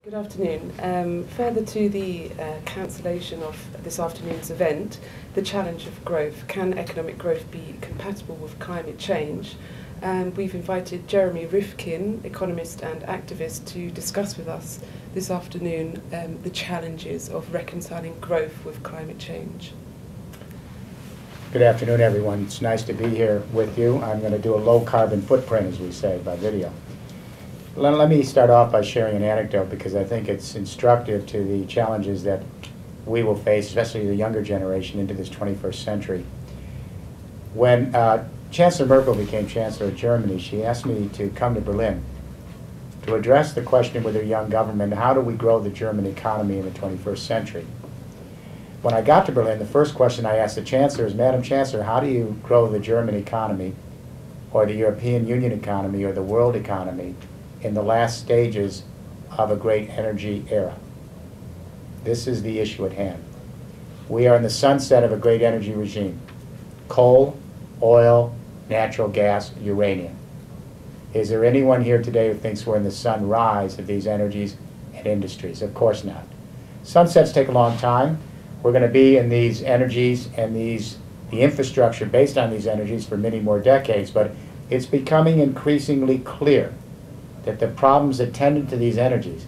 Good afternoon. Further to the cancellation of this afternoon's event, the challenge of growth. Can economic growth be compatible with climate change? We've invited Jeremy Rifkin, economist and activist, to discuss with us this afternoon the challenges of reconciling growth with climate change. Good afternoon, everyone. It's nice to be here with you. I'm going to do a low carbon footprint, as we say, by video. Let me start off by sharing an anecdote because I think it's instructive to the challenges that we will face, especially the younger generation, into this 21st century. When Chancellor Merkel became Chancellor of Germany, she asked me to come to Berlin to address the question with her young government, how do we grow the German economy in the 21st century? When I got to Berlin, the first question I asked the Chancellor is, Madam Chancellor, how do you grow the German economy or the European Union economy or the world economy in the last stages of a great energy era? This is the issue at hand. We are in the sunset of a great energy regime. Coal, oil, natural gas, uranium. Is there anyone here today who thinks we're in the sunrise of these energies and industries? Of course not. Sunsets take a long time. We're going to be in these energies and the infrastructure based on these energies for many more decades, but it's becoming increasingly clear that the problems attendant to these energies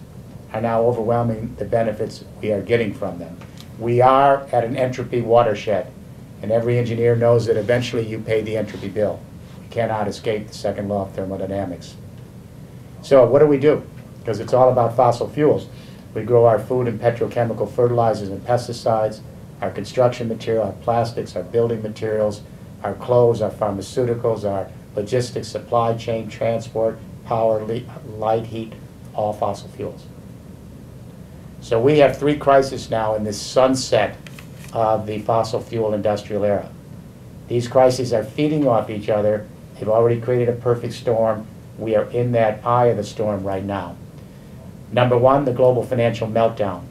are now overwhelming the benefits we are getting from them. We are at an entropy watershed, and every engineer knows that eventually you pay the entropy bill. You cannot escape the second law of thermodynamics. So what do? Because it's all about fossil fuels. We grow our food and petrochemical fertilizers and pesticides, our construction material, our plastics, our building materials, our clothes, our pharmaceuticals, our logistics, supply chain, transport, power, light, heat, all fossil fuels. So we have three crises now in this sunset of the fossil fuel industrial era. These crises are feeding off each other. They've already created a perfect storm. We are in that eye of the storm right now. Number one, the global financial meltdown.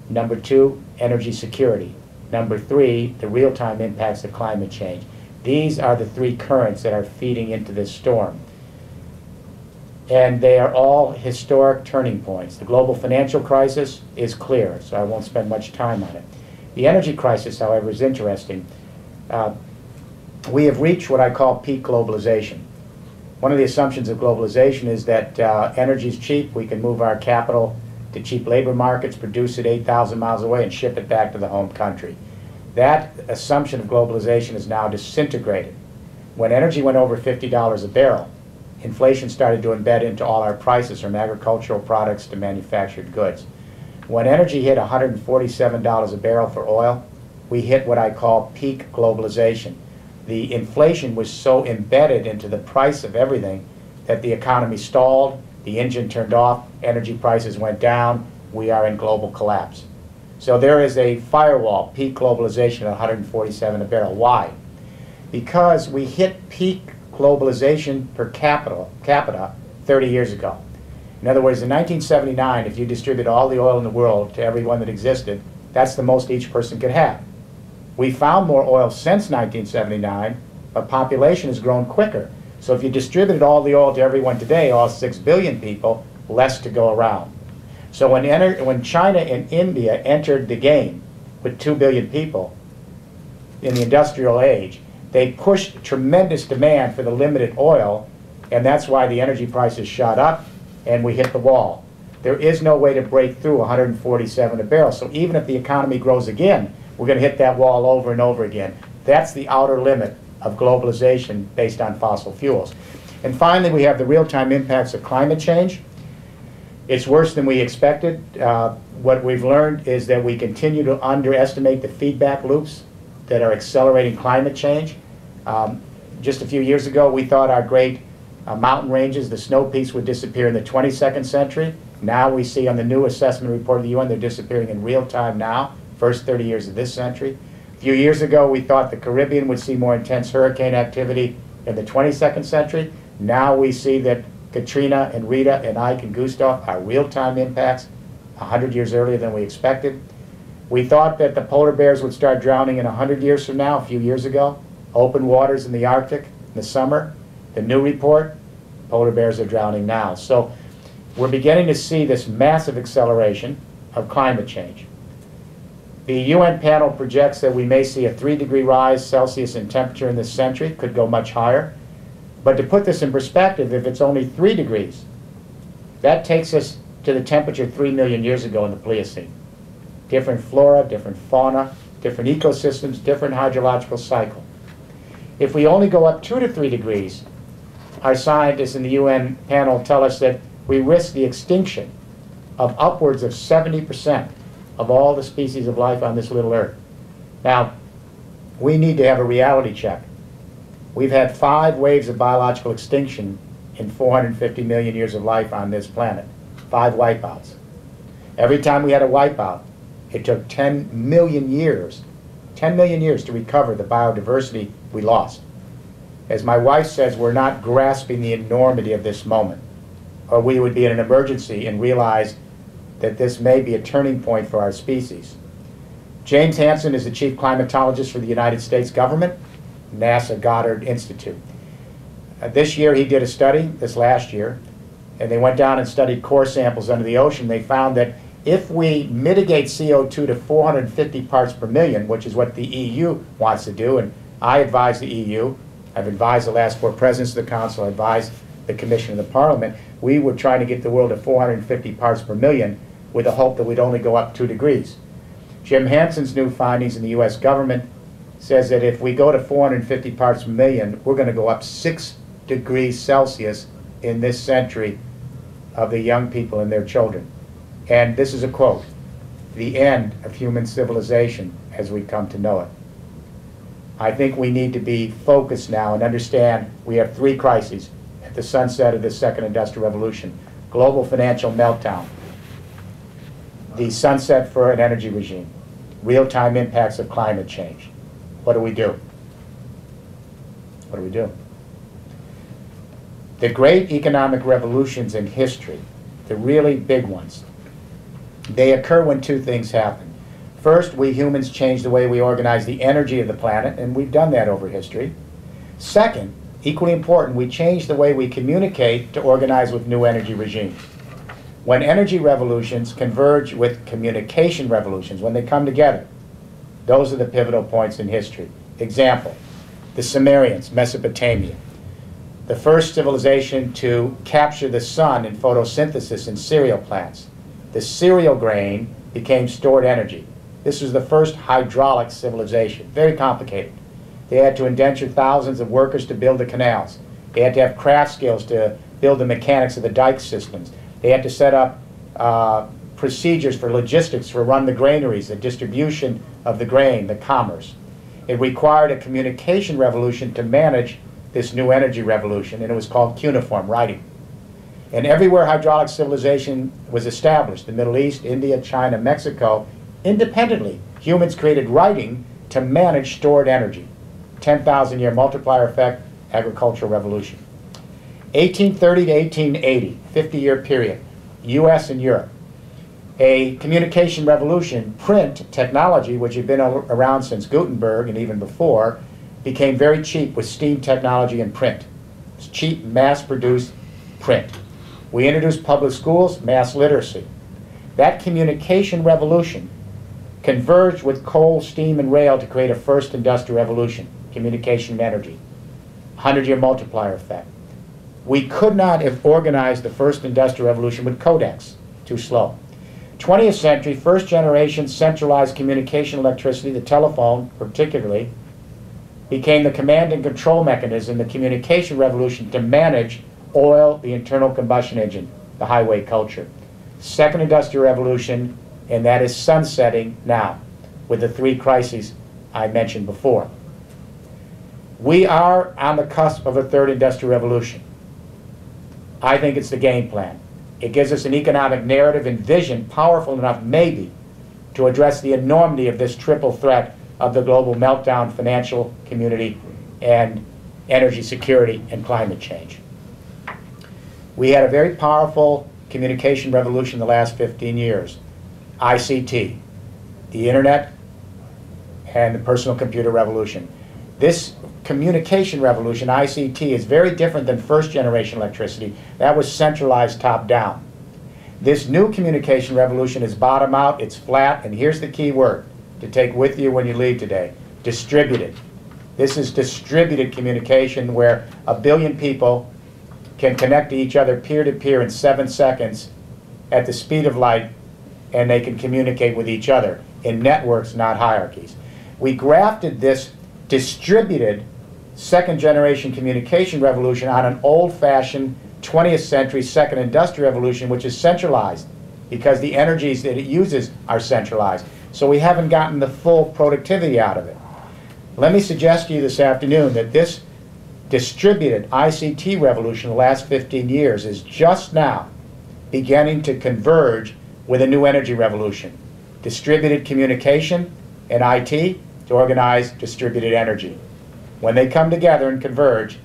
Number two, energy security. Number three, the real-time impacts of climate change. These are the three currents that are feeding into this storm. And they are all historic turning points. The global financial crisis is clear, so I won't spend much time on it. The energy crisis, however, is interesting. We have reached what I call peak globalization. One of the assumptions of globalization is that energy is cheap. We can move our capital to cheap labor markets, produce it 8,000 miles away, and ship it back to the home country. That assumption of globalization is now disintegrated. When energy went over $50 a barrel, inflation started to embed into all our prices, from agricultural products to manufactured goods. When energy hit $147 a barrel for oil, we hit what I call peak globalization. The inflation was so embedded into the price of everything that the economy stalled, the engine turned off, energy prices went down, we are in global collapse. So there is a firewall, peak globalization at $147 a barrel. Why? Because we hit peak globalization per capita 30 years ago. In other words, in 1979, if you distribute all the oil in the world to everyone that existed, that's the most each person could have. We found more oil since 1979, but population has grown quicker. So if you distributed all the oil to everyone today, all 6 billion people, less to go around. So when China and India entered the game with 2 billion people in the industrial age, they pushed tremendous demand for the limited oil, and that's why the energy prices shot up and we hit the wall. There is no way to break through 147 a barrel. So even if the economy grows again, we're going to hit that wall over and over again. That's the outer limit of globalization based on fossil fuels. And finally, we have the real-time impacts of climate change. It's worse than we expected. What we've learned is that we continue to underestimate the feedback loops that are accelerating climate change. Just a few years ago, we thought our great mountain ranges, the snow peaks, would disappear in the 22nd century. Now we see on the new assessment report of the UN, they're disappearing in real time now, first 30 years of this century. A few years ago, we thought the Caribbean would see more intense hurricane activity in the 22nd century. Now we see that Katrina and Rita and Ike and Gustav are real-time impacts 100 years earlier than we expected. We thought that the polar bears would start drowning in 100 years from now, a few years ago. Open waters in the Arctic in the summer. The new report, polar bears are drowning now. So we're beginning to see this massive acceleration of climate change. The UN panel projects that we may see a 3-degree rise Celsius in temperature in this century, could go much higher. But to put this in perspective, if it's only 3 degrees, that takes us to the temperature 3 million years ago in the Pliocene. Different flora, different fauna, different ecosystems, different hydrological cycle. If we only go up 2 to 3 degrees, our scientists in the UN panel tell us that we risk the extinction of upwards of 70% of all the species of life on this little Earth. Now, we need to have a reality check. We've had 5 waves of biological extinction in 450 million years of life on this planet. 5 wipeouts. Every time we had a wipeout, it took 10 million years to recover the biodiversity we lost. As my wife says, we're not grasping the enormity of this moment, or we would be in an emergency and realize that this may be a turning point for our species. James Hansen is the chief climatologist for the United States government, NASA Goddard Institute. This year he did a study, this last year, and they went down and studied core samples under the ocean. They found that if we mitigate CO2 to 450 parts per million, which is what the EU wants to do, and I advise the EU, I've advised the last 4 presidents of the Council, I advised the Commission and the Parliament, we were trying to get the world to 450 parts per million with the hope that we'd only go up 2 degrees. Jim Hansen's new findings in the US government says that if we go to 450 parts per million, we're going to go up 6 degrees Celsius in this century of the young people and their children. And this is a quote, "the end of human civilization as we come to know it." I think we need to be focused now and understand we have 3 crises at the sunset of the second industrial revolution. Global financial meltdown, the sunset for an energy regime, real-time impacts of climate change. What do we do? What do we do? The great economic revolutions in history, the really big ones, they occur when 2 things happen. First, we humans change the way we organize the energy of the planet, and we've done that over history. Second, equally important, we change the way we communicate to organize with new energy regimes. When energy revolutions converge with communication revolutions, when they come together, those are the pivotal points in history. Example, the Sumerians, Mesopotamia, the first civilization to capture the sun in photosynthesis in cereal plants. The cereal grain became stored energy. This was the first hydraulic civilization, very complicated. They had to indenture thousands of workers to build the canals. They had to have craft skills to build the mechanics of the dike systems. They had to set up procedures for logistics to run the granaries, the distribution of the grain, the commerce. It required a communication revolution to manage this new energy revolution, and it was called cuneiform writing. And everywhere hydraulic civilization was established, the Middle East, India, China, Mexico, independently, humans created writing to manage stored energy. 10,000-year multiplier effect, agricultural revolution. 1830 to 1880, 50-year period, US and Europe. A communication revolution, print technology, which had been around since Gutenberg and even before, became very cheap with steam technology and print. It's cheap, mass-produced print. We introduced public schools, mass literacy. That communication revolution converged with coal, steam, and rail to create a first industrial revolution, communication and energy. 100-year multiplier effect. We could not have organized the first industrial revolution with codex, too slow. 20th century, first generation centralized communication electricity, the telephone particularly, became the command and control mechanism, the communication revolution to manage oil, the internal combustion engine, the highway culture. Second industrial revolution, and that is sunsetting now with the 3 crises I mentioned before. We are on the cusp of a third industrial revolution. I think it's the game plan. It gives us an economic narrative and vision powerful enough maybe to address the enormity of this triple threat of the global meltdown, financial community, and energy security and climate change. We had a very powerful communication revolution in the last 15 years. ICT, the internet, and the personal computer revolution. This communication revolution, ICT, is very different than first generation electricity. That was centralized top down. This new communication revolution is bottom out, it's flat, and here's the key word to take with you when you leave today: distributed. This is distributed communication where 1 billion people can connect to each other peer-to-peer in 7 seconds at the speed of light, and they can communicate with each other in networks, not hierarchies. We grafted this distributed second-generation communication revolution on an old-fashioned 20th century second industrial revolution, which is centralized because the energies that it uses are centralized. So we haven't gotten the full productivity out of it. Let me suggest to you this afternoon that this distributed ICT revolution in the last 15 years is just now beginning to converge with a new energy revolution. Distributed communication and IT to organize distributed energy. When they come together and converge,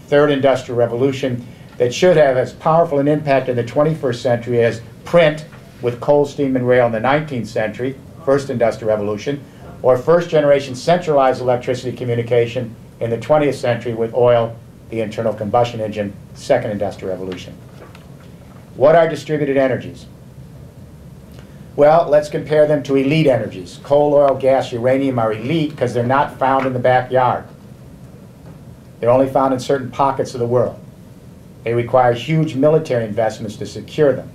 third industrial revolution that should have as powerful an impact in the 21st century as print with coal, steam, and rail in the 19th century, first industrial revolution, or first generation centralized electricity communication in the 20th century with oil, the internal combustion engine, second industrial revolution. What are distributed energies? Well, let's compare them to elite energies. Coal, oil, gas, uranium are elite because they're not found in the backyard. They're only found in certain pockets of the world. They require huge military investments to secure them,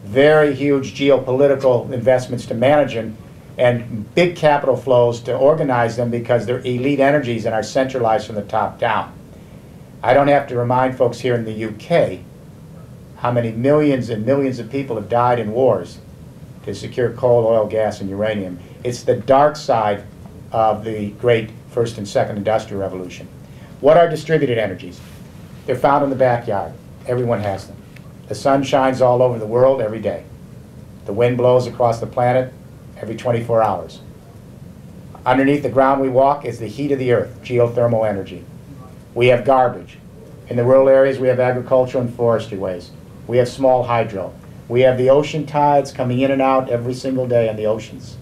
very huge geopolitical investments to manage them, and big capital flows to organize them because they're elite energies and are centralized from the top down. I don't have to remind folks here in the UK how many millions and millions of people have died in wars to secure coal, oil, gas, and uranium. It's the dark side of the great first and second industrial revolution. What are distributed energies? They're found in the backyard. Everyone has them. The sun shines all over the world every day. The wind blows across the planet every 24 hours. Underneath the ground we walk is the heat of the earth, geothermal energy. We have garbage. In the rural areas we have agricultural and forestry waste. We have small hydro. We have the ocean tides coming in and out every single day on the oceans.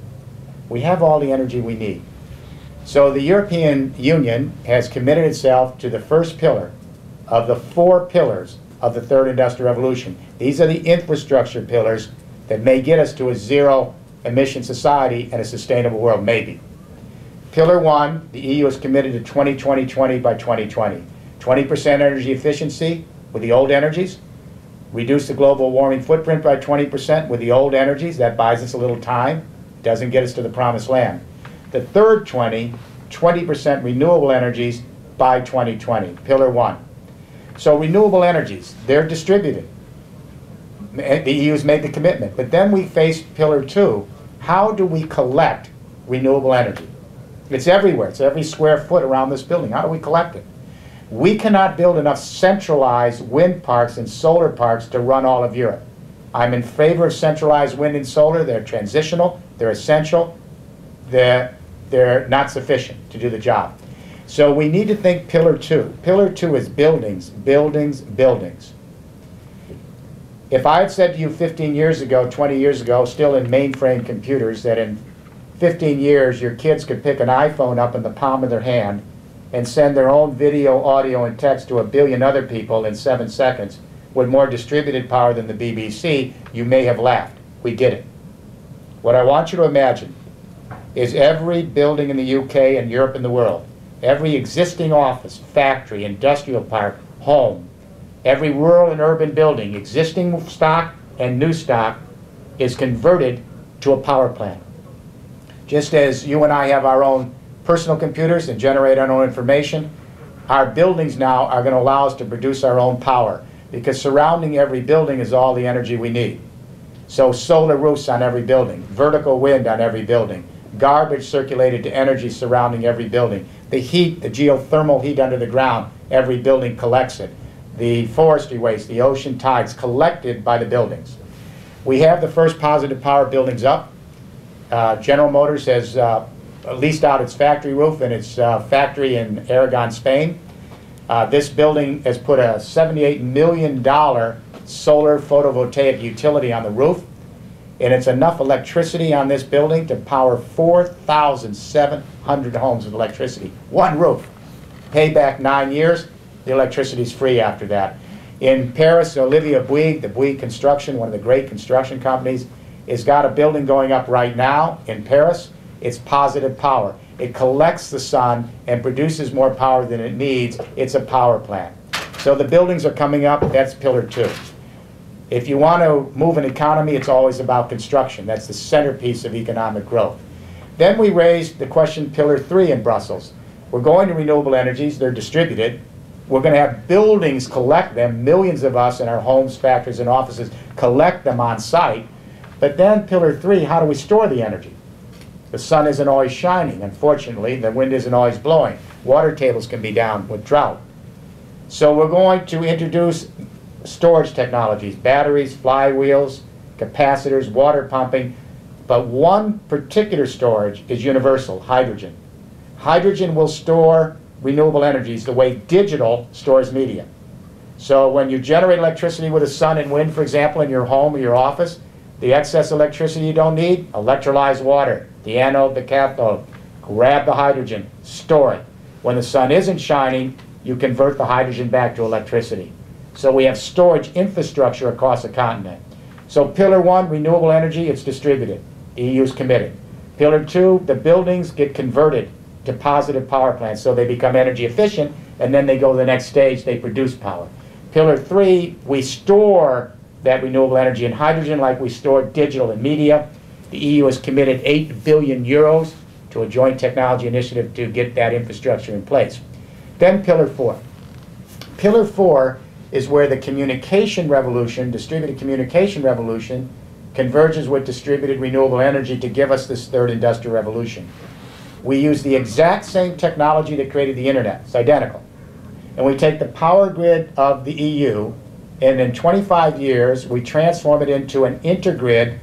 We have all the energy we need. So the European Union has committed itself to the first pillar of the 4 pillars of the third industrial revolution. These are the infrastructure pillars that may get us to a zero-emission society and a sustainable world, maybe. Pillar 1, the EU is committed to 20-20-20 by 2020. 20% energy efficiency with the old energies. Reduce the global warming footprint by 20% with the old energies. That buys us a little time. Doesn't get us to the promised land. The third 20% renewable energies by 2020, pillar 1. So renewable energies, they're distributed. The EU's made the commitment. But then we face pillar 2. How do we collect renewable energy? It's everywhere. It's every square foot around this building. How do we collect it? We cannot build enough centralized wind parks and solar parks to run all of Europe. I'm in favor of centralized wind and solar. They're transitional. They're essential. They're not sufficient to do the job. So we need to think pillar 2. Pillar 2 is buildings, buildings, buildings. If I had said to you 15 years ago, 20 years ago, still in mainframe computers, that in 15 years your kids could pick an iPhone up in the palm of their hand and send their own video, audio, and text to 1 billion other people in 7 seconds with more distributed power than the BBC, you may have laughed. We did it. What I want you to imagine is every building in the UK and Europe and the world, every existing office, factory, industrial park, home, every rural and urban building, existing stock and new stock, is converted to a power plant. Just as you and I have our own personal computers and generate our own information, our buildings now are going to allow us to produce our own power, because surrounding every building is all the energy we need. So solar roofs on every building, vertical wind on every building, garbage circulated to energy surrounding every building. The heat, the geothermal heat under the ground, every building collects it. The forestry waste, the ocean tides, collected by the buildings. We have the first positive power buildings up. General Motors has leased out its factory roof in its factory in Aragon, Spain. This building has put a $78 million solar photovoltaic utility on the roof, and it's enough electricity on this building to power 4,700 homes with electricity. One roof. Payback 9 years. The electricity is free after that. In Paris, Olivier Bouygues, the Bouygues Construction, one of the great construction companies, has got a building going up right now in Paris. It's positive power. It collects the sun and produces more power than it needs. It's a power plant. So the buildings are coming up. That's pillar 2. If you want to move an economy, it's always about construction. That's the centerpiece of economic growth. Then we raised the question, pillar 3 in Brussels. We're going to renewable energies. They're distributed. We're going to have buildings collect them. Millions of us in our homes, factories, and offices collect them on site. But then pillar 3, how do we store the energy? The sun isn't always shining, unfortunately. The wind isn't always blowing. Water tables can be down with drought. So we're going to introduce storage technologies, batteries, flywheels, capacitors, water pumping. But one particular storage is universal, hydrogen. Hydrogen will store renewable energies the way digital stores media. So when you generate electricity with the sun and wind, for example, in your home or your office, the excess electricity you don't need, electrolyze water, the anode, the cathode, grab the hydrogen, store it. When the sun isn't shining, you convert the hydrogen back to electricity. So we have storage infrastructure across the continent. So pillar 1, renewable energy, it's distributed. The EU is committed. Pillar 2, the buildings get converted to positive power plants, so they become energy efficient, and then they go to the next stage, they produce power. Pillar 3, we store that renewable energy in hydrogen like we store digital and media. The EU has committed 8 billion euros to a joint technology initiative to get that infrastructure in place. Then pillar 4. Pillar 4 is where the communication revolution, distributed communication revolution, converges with distributed renewable energy to give us this third industrial revolution. We use the exact same technology that created the internet. It's identical. And we take the power grid of the EU, and in 25 years, we transform it into an intergrid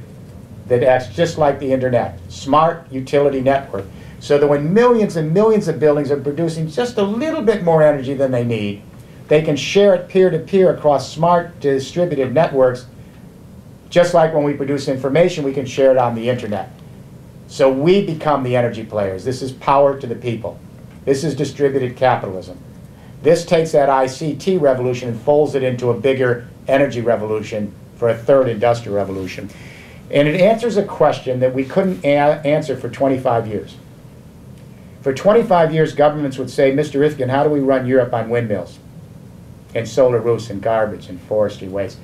that acts just like the internet. Smart utility network. So that when millions and millions of buildings are producing just a little bit more energy than they need, they can share it peer-to-peer across smart distributed networks. Just like when we produce information, we can share it on the internet. So we become the energy players. This is power to the people. This is distributed capitalism. This takes that ICT revolution and folds it into a bigger energy revolution for a third industrial revolution. And it answers a question that we couldn't answer for 25 years. For 25 years, governments would say, Mr. Rifkin, how do we run Europe on windmills and solar roofs and garbage and forestry waste?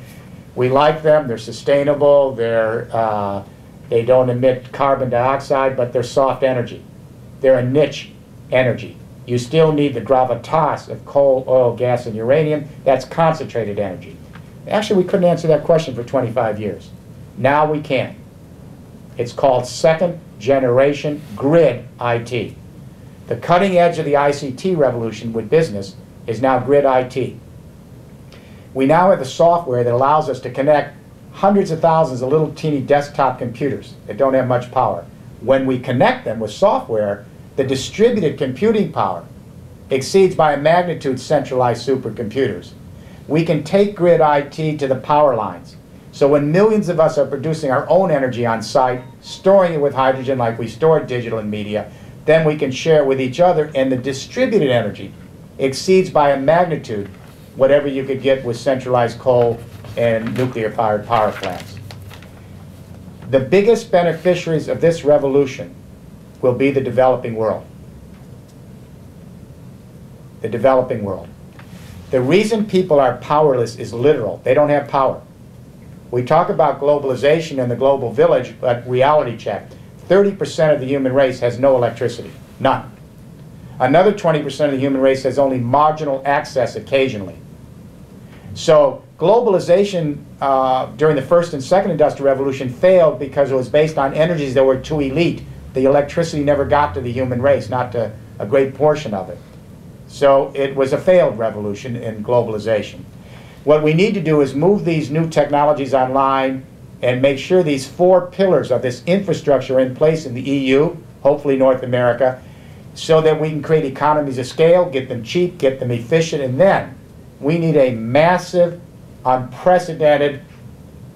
We like them, they're sustainable, they don't emit carbon dioxide, but they're soft energy. They're a niche energy. You still need the gravitas of coal, oil, gas, and uranium. That's concentrated energy. Actually, we couldn't answer that question for 25 years. Now we can. It's called second generation grid IT. The cutting edge of the ICT revolution with business is now grid IT. We now have the software that allows us to connect hundreds of thousands of little teeny desktop computers that don't have much power. When we connect them with software, the distributed computing power exceeds by a magnitude centralized supercomputers. We can take grid IT to the power lines. So when millions of us are producing our own energy on site, storing it with hydrogen like we store digital and media, then we can share it with each other, and the distributed energy exceeds by a magnitude whatever you could get with centralized coal and nuclear-powered power plants. The biggest beneficiaries of this revolution will be the developing world. The developing world. The reason people are powerless is literal. They don't have power. We talk about globalization and the global village, but reality check. 30% of the human race has no electricity. None. Another 20% of the human race has only marginal access occasionally. So globalization during the first and second industrial revolution failed because it was based on energies that were too elite. The electricity never got to the human race, not to a great portion of it. So it was a failed revolution in globalization. What we need to do is move these new technologies online and make sure these 4 pillars of this infrastructure are in place in the EU, hopefully North America, so that we can create economies of scale, get them cheap, get them efficient, and then we need a massive, unprecedented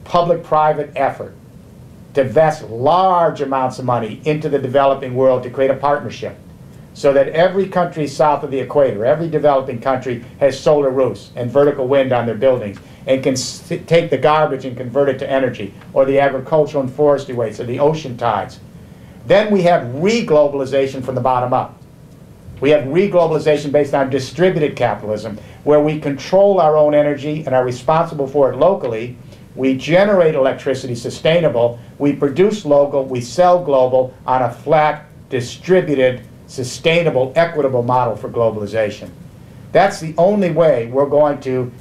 public-private effort to invest large amounts of money into the developing world to create a partnership. so that every country south of the equator, every developing country, has solar roofs and vertical wind on their buildings and can take the garbage and convert it to energy, or the agricultural and forestry waste, or the ocean tides. Then we have re-globalization from the bottom up. We have re-globalization based on distributed capitalism, where we control our own energy and are responsible for it locally. We generate electricity sustainable, we produce local, we sell global on a flat, distributed, sustainable, equitable model for globalization. That's the only way we're going to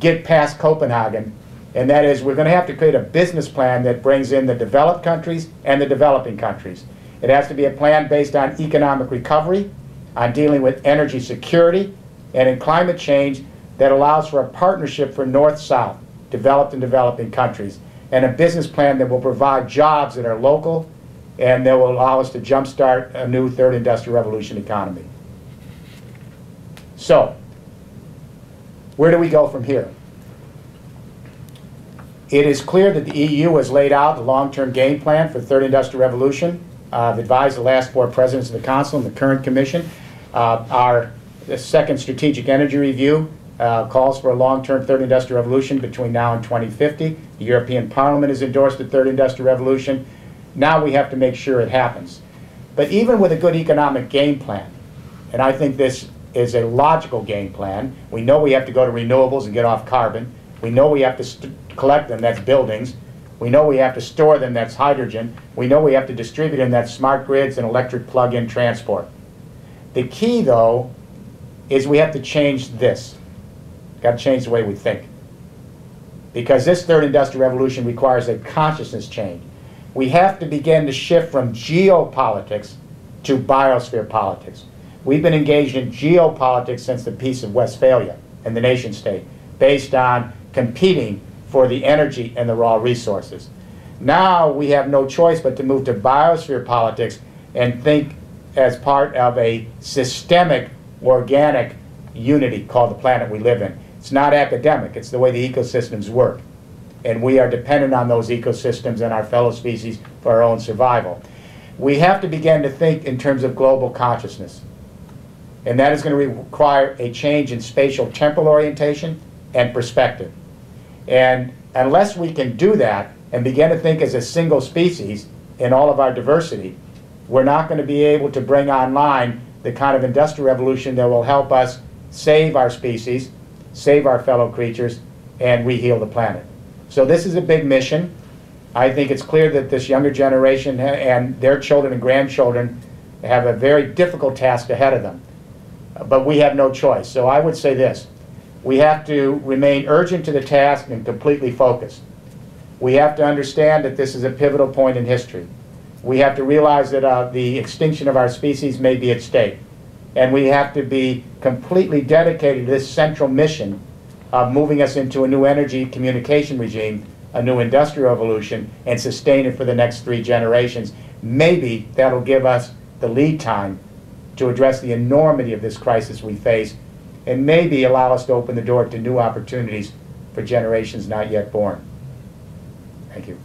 get past Copenhagen, and that is we're going to have to create a business plan that brings in the developed countries and the developing countries. It has to be a plan based on economic recovery, on dealing with energy security, and in climate change that allows for a partnership for North-South, developed and developing countries, and a business plan that will provide jobs that are local and that will allow us to jumpstart a new third industrial revolution economy. So, where do we go from here? It is clear that the EU has laid out the long-term game plan for the third industrial revolution. I've advised the last 4 presidents of the Council and the current Commission. The second strategic energy review calls for a long-term third industrial revolution between now and 2050. The European Parliament has endorsed the third industrial revolution. Now we have to make sure it happens. But even with a good economic game plan, and I think this is a logical game plan, we know we have to go to renewables and get off carbon. We know we have to collect them, that's buildings. We know we have to store them, that's hydrogen. We know we have to distribute them, that's smart grids and electric plug-in transport. The key, though, is we have to change this. Got to change the way we think. Because this third industrial revolution requires a consciousness change. We have to begin to shift from geopolitics to biosphere politics. We've been engaged in geopolitics since the Peace of Westphalia and the nation state, based on competing for the energy and the raw resources. Now we have no choice but to move to biosphere politics and think as part of a systemic, organic unity called the planet we live in. It's not academic, it's the way the ecosystems work. And we are dependent on those ecosystems and our fellow species for our own survival. We have to begin to think in terms of global consciousness. And that is going to require a change in spatial temporal orientation and perspective. And unless we can do that and begin to think as a single species in all of our diversity, we're not going to be able to bring online the kind of industrial revolution that will help us save our species, save our fellow creatures, and re-heal the planet. So this is a big mission. I think it's clear that this younger generation and their children and grandchildren have a very difficult task ahead of them. But we have no choice. So I would say this. We have to remain urgent to the task and completely focused. We have to understand that this is a pivotal point in history. We have to realize that the extinction of our species may be at stake. And we have to be completely dedicated to this central mission of moving us into a new energy communication regime, a new industrial revolution, and sustain it for the next 3 generations. Maybe that'll give us the lead time to address the enormity of this crisis we face, and maybe allow us to open the door to new opportunities for generations not yet born. Thank you.